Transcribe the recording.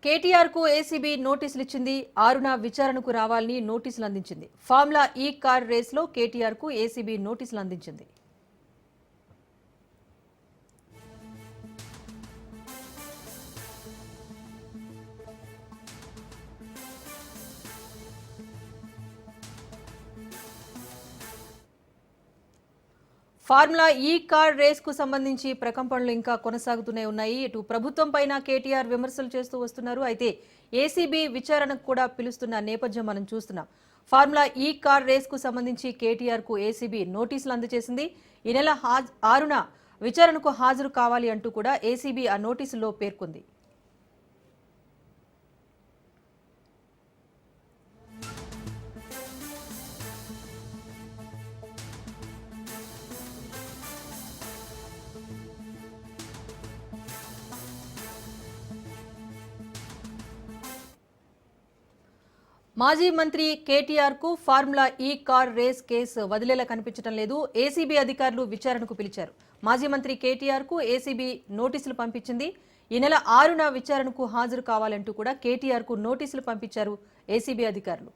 కేటీఆర్ కు ఏసీబీ నోటీసులు ఇచ్చింది. ఆరున విచారణకు రావాలని నోటీసులు అందించింది. ఫార్ములా ఈ కార్ రేస్లో కేటీఆర్ కు ఏసీబీ నోటీసులు అందించింది. ఫార్ములా ఈ కార్ రేస్ కు సంబంధించి ప్రకంపనలు ఇంకా కొనసాగుతూనే ఉన్నాయి. ఇటు ప్రభుత్వం పైన కేటీఆర్ విమర్శలు చేస్తూ వస్తున్నారు. అయితే ఏసీబీ విచారణకు కూడా పిలుస్తున్న నేపథ్యం మనం చూస్తున్నాం. ఫార్ములా ఈ కార్ రేస్ కు సంబంధించి కేటీఆర్ కు ఏసీబీ నోటీసులు అందజేసింది. ఈ నెల 6న విచారణకు హాజరు కావాలి అంటూ కూడా ఏసీబీ ఆ నోటీసుల్లో పేర్కొంది. మాజీ మంత్రి కేటీఆర్ కు ఫార్ములా ఈ కార్ రేస్ కేసు వదిలేలా కనిపించడం లేదు. ఏసీబీ అధికారులు విచారణకు పిలిచారు. మాజీ మంత్రి కేటీఆర్ కు ఏసీబీ నోటీసులు పంపించింది. ఈ నెల 6న విచారణకు హాజరు కావాలంటూ కూడా కేటీఆర్ కు నోటీసులు పంపించారు ఏసీబీ అధికారులు.